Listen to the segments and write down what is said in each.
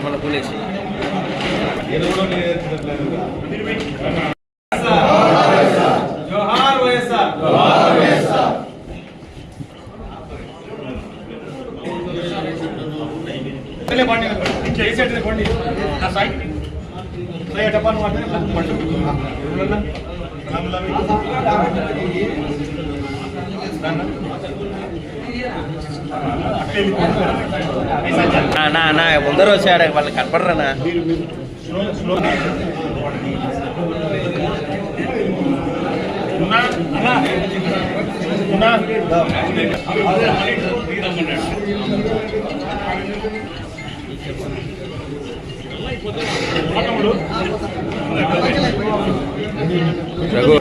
మన పోలీసు జోహార్ వైఎస్ఆర్ జోహార్ వైఎస్ఆర్ పల్లె బాండి చేసేది బాండి ఆ సైడ్ సైడ్ డబ్బాను వాడనే పండు నా ముందర వచ్చాడు వాళ్ళు కనపడరానా రఘు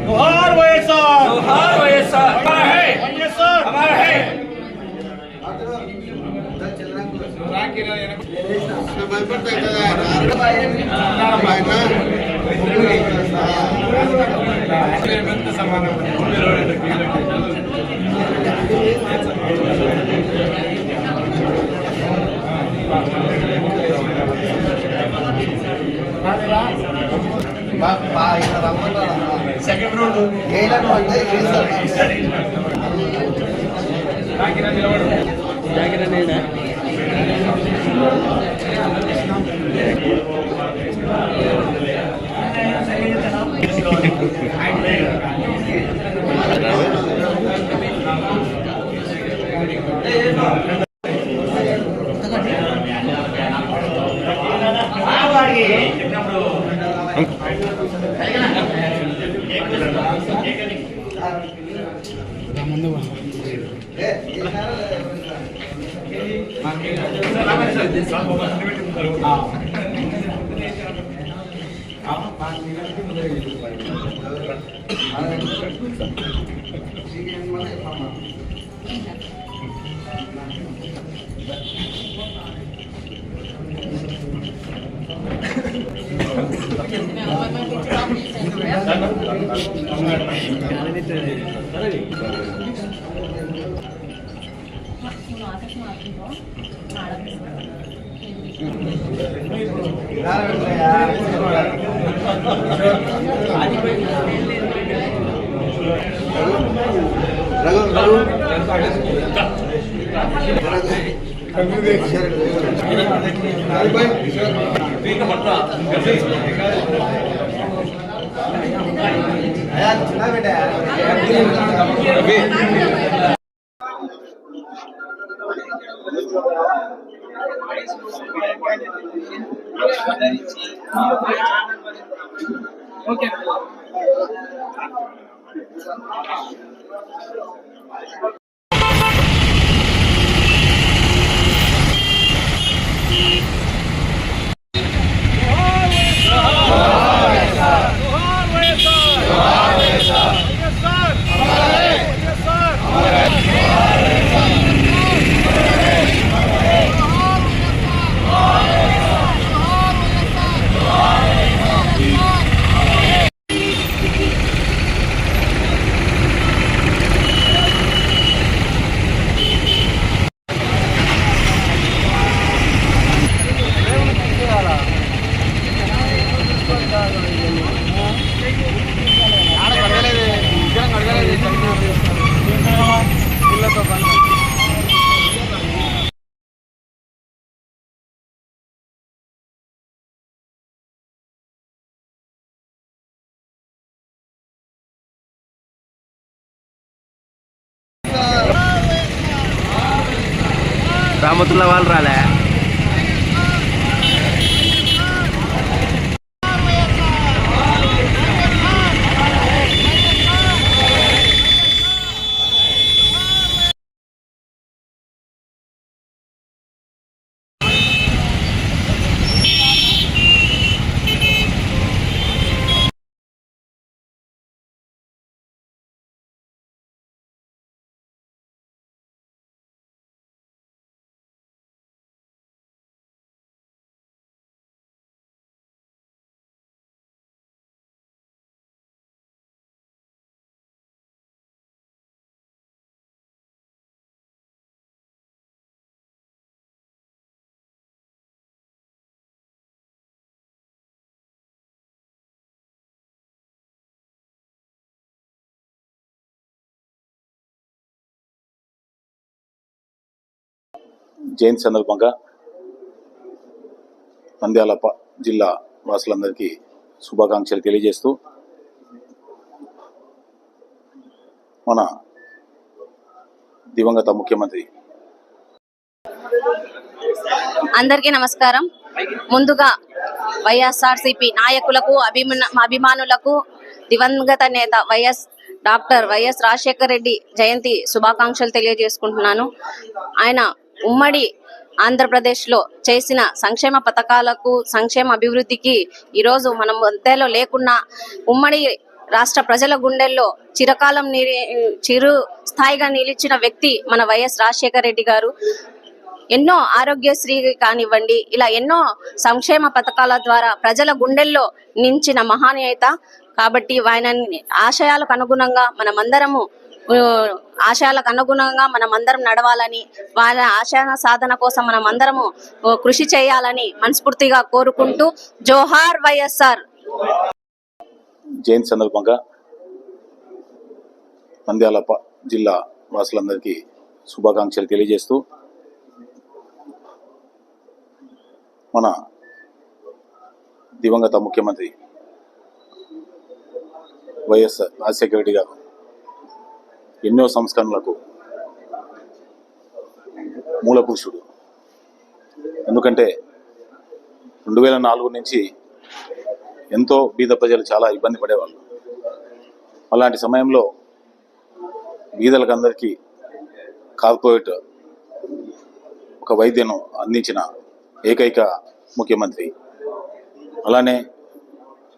जोहार वैएसआर जोहार वैएसआर हमारा है वैएसआर हमारा है సెకండ్ రౌండ్ ఓకే రామతుల్లా వాళ్ళు రాలే. జయంతి సందర్భంగా నంద్యాల జిల్లా వాసులందరికీ శుభాకాంక్షలు తెలియజేస్తూ, మన దివంగత ముఖ్యమంత్రి అందరికీ నమస్కారం. ముందుగా వైఎస్ఆర్సీపీ నాయకులకు, అభిమానులకు దివంగత నేత డాక్టర్ వైఎస్ రాజశేఖర రెడ్డి జయంతి శుభాకాంక్షలు తెలియజేసుకుంటున్నాను. ఆయన ఉమ్మడి ఆంధ్రప్రదేశ్లో చేసిన సంక్షేమ పథకాలకు, సంక్షేమ అభివృద్ధికి ఈరోజు మనం మధ్యలో లేకున్నా ఉమ్మడి రాష్ట్ర ప్రజల గుండెల్లో చిరకాలం చిరు స్థాయిగా నిలిచిన వ్యక్తి మన వైఎస్ రాజశేఖర రెడ్డి గారు. ఎన్నో ఆరోగ్యశ్రీ కానివ్వండి, ఇలా ఎన్నో సంక్షేమ పథకాల ద్వారా ప్రజల గుండెల్లో నించిన మహానేత. కాబట్టి ఆయన ఆశయాలకు అనుగుణంగా మనమందరం నడవాలని, వాళ్ళ ఆశయ సాధన కోసం మనమందరము కృషి చేయాలని మనస్ఫూర్తిగా కోరుకుంటూ, జోహార్ వైఎస్ఆర్. జయంతి సందర్భంగా నంద్యాల జిల్లా వాసులందరికీ శుభాకాంక్షలు తెలియజేస్తూ, మన దివంగత ముఖ్యమంత్రి వైఎస్ రాజశేఖర రెడ్డి గారు ఎన్నో సంస్కరణలకు మూల పురుషుడు. ఎందుకంటే 2004 నుంచి ఎంతో బీద ప్రజలు చాలా ఇబ్బంది పడేవాళ్ళు. అలాంటి సమయంలో బీదలకు అందరికీ కార్పొరేట్ ఒక వైద్యను అందించిన ఏకైక ముఖ్యమంత్రి. అలానే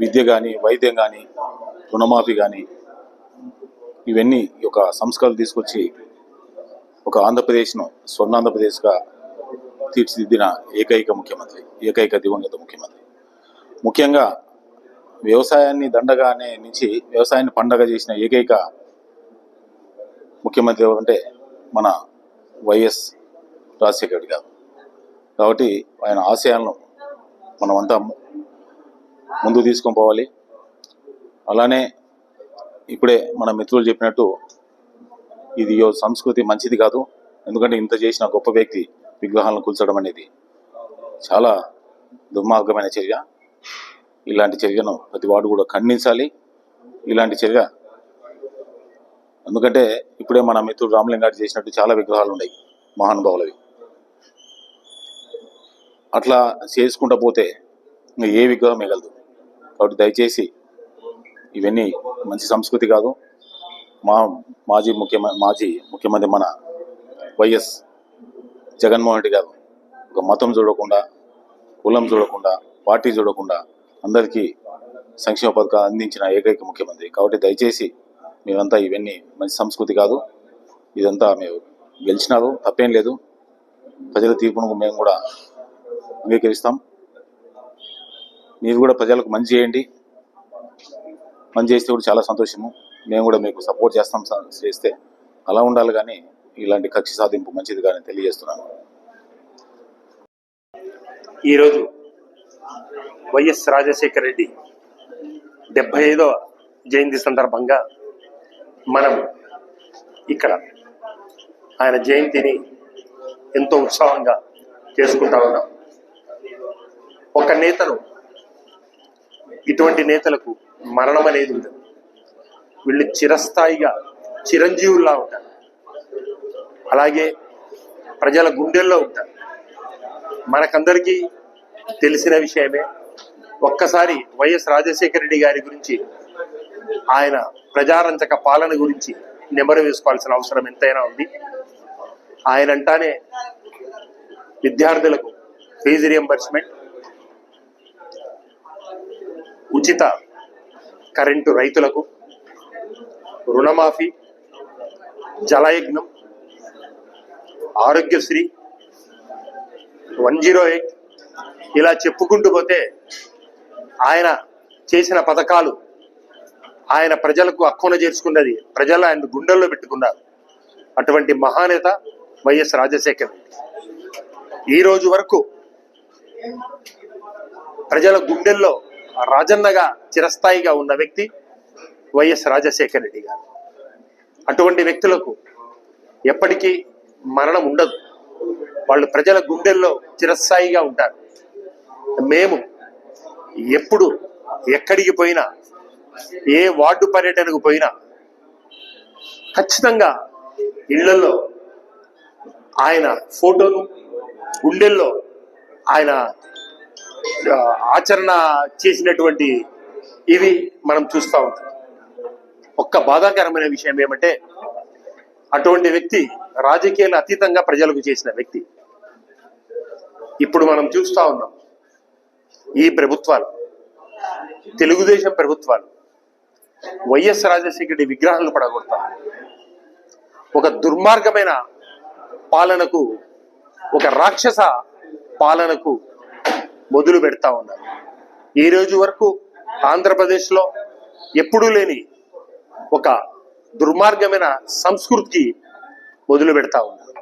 విద్య కానీ, వైద్యం కానీ, రుణమాఫీ కానీ, ఇవన్నీ ఒక సంస్కరణలు తీసుకొచ్చి ఒక ఆంధ్రప్రదేశ్ను స్వర్ణాంధ్రప్రదేశ్గా తీర్చిదిద్దిన ఏకైక ముఖ్యమంత్రి, ఏకైక దివంగత ముఖ్యమంత్రి. ముఖ్యంగా వ్యవసాయాన్ని దండగానే నుంచి వ్యవసాయాన్ని పండగ చేసిన ఏకైక ముఖ్యమంత్రి ఎవరంటే మన వైఎస్ రాజశేఖర రెడ్డి గారు. కాబట్టి ఆయన ఆశయాలను మనమంతా ముందు తీసుకొని పోవాలి. అలానే ఇప్పుడే మన మిత్రులు చెప్పినట్టు ఇది సంస్కృతి మంచిది కాదు. ఎందుకంటే ఇంత చేసిన గొప్ప వ్యక్తి విగ్రహాలను కూల్చడం అనేది చాలా దుర్మార్గమైన చర్య. ఇలాంటి చర్యను ప్రతి వాడు కూడా ఖండించాలి. ఇలాంటి చర్య ఎందుకంటే ఇప్పుడే మన మిత్రుడు రామలింగారెడ్డి చేసినట్టు చాలా విగ్రహాలు ఉన్నాయి మహానుభావులవి. అట్లా చేసుకుంటూ పోతే ఇంకా ఏ విగ్రహం మిగలదు. కాబట్టి దయచేసి ఇవన్నీ మంచి సంస్కృతి కాదు. మాజీ ముఖ్యమంత్రి మన వైఎస్ జగన్మోహన్ రెడ్డి గారు ఒక మతం చూడకుండా, కులం చూడకుండా, పార్టీ చూడకుండా అందరికీ సంక్షేమ పథకాలు అందించిన ఏకైక ముఖ్యమంత్రి. కాబట్టి దయచేసి మీరంతా ఇవన్నీ మంచి సంస్కృతి కాదు. ఇదంతా మీరు గెలిచినారు, తప్పేం లేదు. ప్రజల తీర్పును మేము కూడా అంగీకరిస్తాం. మీరు కూడా ప్రజలకు మంచి చేయండి. మంచి చేస్తే కూడా చాలా సంతోషము. మేము కూడా మీకు సపోర్ట్ చేస్తాం చేస్తే. అలా ఉండాలి కానీ ఇలాంటి కక్ష సాధింపు మంచిది కానీ తెలియజేస్తున్నాను. ఈరోజు వైఎస్ రాజశేఖర రెడ్డి 75వ జయంతి సందర్భంగా మనం ఇక్కడ ఆయన జయంతిని ఎంతో ఉత్సాహంగా చేసుకుంటా ఉన్నాం. ఒక నేతను, ఇటువంటి నేతలకు మరణం అనేది ఉండదు. వీళ్ళు చిరస్థాయిగా చిరంజీవుల్లా ఉంటారు. అలాగే ప్రజల గుండెల్లో ఉంటారు. మనకందరికీ తెలిసిన విషయమే. ఒక్కసారి వైఎస్ రాజశేఖర రెడ్డి గారి గురించి, ఆయన ప్రజారంజక పాలన గురించి నెమరు వేసుకోవాల్సిన అవసరం ఎంతైనా ఉంది. ఆయన అంటానే విద్యార్థులకు ఫీజు రియంబర్స్మెంట్, ఉచిత కరెంటు రైతులకు, రుణమాఫీ, జలయజ్ఞం, ఆరోగ్యశ్రీ, 108 ఇలా చెప్పుకుంటూ పోతే ఆయన చేసిన పథకాలు, ఆయన ప్రజలకు హక్కున చేర్చుకున్నది, ప్రజలు ఆయన గుండెల్లో పెట్టుకున్నారు. అటువంటి మహానేత వైఎస్ రాజశేఖర్. ఈ రోజు వరకు ప్రజల గుండెల్లో రాజన్నగా చిరస్థాయిగా ఉన్న వ్యక్తి వైఎస్ రాజశేఖర రెడ్డి గారు. అటువంటి వ్యక్తులకు ఎప్పటికీ మరణం ఉండదు. వాళ్ళు ప్రజల గుండెల్లో చిరస్థాయిగా ఉంటారు. మేము ఎప్పుడు ఎక్కడికి పోయినా, ఏ వార్డు పర్యటనకు పోయినా ఖచ్చితంగా ఇళ్లలో ఆయన ఫోటోను, గుండెల్లో ఆయన ఆచరణ చేసినటువంటి ఇవి మనం చూస్తూ ఉంటాం. ఒక్క బాధాకరమైన విషయం ఏమంటే, అటువంటి వ్యక్తి రాజకీయాలు అతీతంగా ప్రజలకు చేసిన వ్యక్తి. ఇప్పుడు మనం చూస్తూ ఉన్నాం, ఈ ప్రభుత్వాలు, తెలుగుదేశం ప్రభుత్వాలు వైఎస్ రాజశేఖర రెడ్డి విగ్రహాలను పడగొడతారు. ఒక దుర్మార్గమైన పాలనకు, ఒక రాక్షస పాలనకు మొదలు పెడతా ఉన్నారు. ఈ రోజు వరకు ఆంధ్రప్రదేశ్లో ఎప్పుడూ లేని ఒక దుర్మార్గమైన సంస్కృతికి మొదలు పెడతా ఉన్నారు.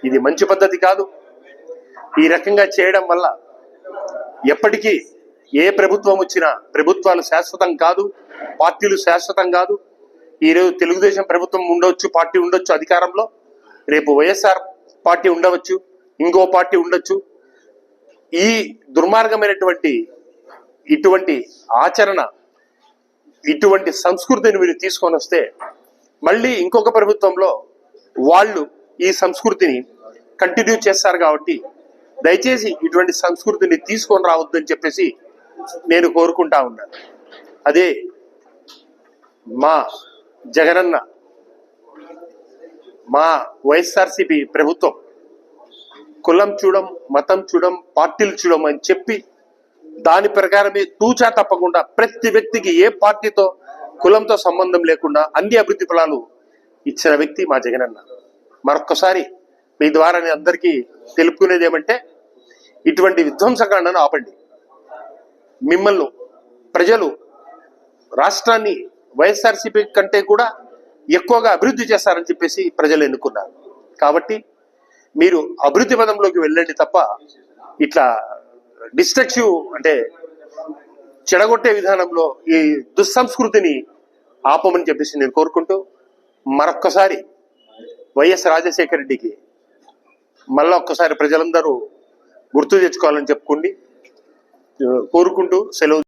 ఇది మంచి పద్ధతి కాదు. ఈ రకంగా చేయడం వల్ల ఎప్పటికీ ఏ ప్రభుత్వం వచ్చినా, ప్రభుత్వాలు శాశ్వతం కాదు, పార్టీలు శాశ్వతం కాదు. ఈరోజు తెలుగుదేశం ప్రభుత్వం ఉండొచ్చు, పార్టీ ఉండొచ్చు అధికారంలో, రేపు వైఎస్ఆర్ పార్టీ ఉండవచ్చు, ఇంకో పార్టీ ఉండొచ్చు. ఈ దుర్మార్గమైనటువంటి ఇటువంటి ఆచరణ, ఇటువంటి సంస్కృతిని మీరు తీసుకొని వస్తే మళ్ళీ ఇంకొక ప్రభుత్వంలో వాళ్ళు ఈ సంస్కృతిని కంటిన్యూ చేస్తారు. కాబట్టి దయచేసి ఇటువంటి సంస్కృతిని తీసుకొని రావద్దని చెప్పేసి నేను కోరుకుంటా ఉన్నాను. అదే మా జగనన్న, మా వైఎస్ఆర్సీపీ ప్రభుత్వం కులం చూడం, మతం చూడం, పార్టీలు చూడం అని చెప్పి దాని ప్రకారమే తూచా తప్పకుండా ప్రతి వ్యక్తికి ఏ పార్టీతో, కులంతో సంబంధం లేకుండా అన్ని అభివృద్ధి ఫలాలు ఇచ్చిన వ్యక్తి మా జగనన్న. మరొక్కసారి మీ ద్వారా నేను అందరికీ తెలుపుకునేది ఏమంటే, ఇటువంటి విధ్వంసకాండను ఆపండి. మిమ్మల్ని ప్రజలు రాష్ట్రాన్ని వైఎస్ఆర్సీపీ కంటే కూడా ఎక్కువగా అభివృద్ధి చేస్తారని చెప్పేసి ప్రజలు ఎన్నుకున్నారు. కాబట్టి మీరు అభివృద్ధి పదంలోకి వెళ్ళండి తప్ప ఇట్లా డిస్ట్రక్టివ్ అంటే చెడగొట్టే విధానంలో ఈ దుస్సంస్కృతిని ఆపమని చెప్పేసి నేను కోరుకుంటూ, మరొక్కసారి వైఎస్ రాజశేఖర రెడ్డికి మళ్ళా ఒక్కసారి ప్రజలందరూ గుర్తు తెచ్చుకోవాలని చెప్పుకోండి కోరుకుంటూ సెలవు.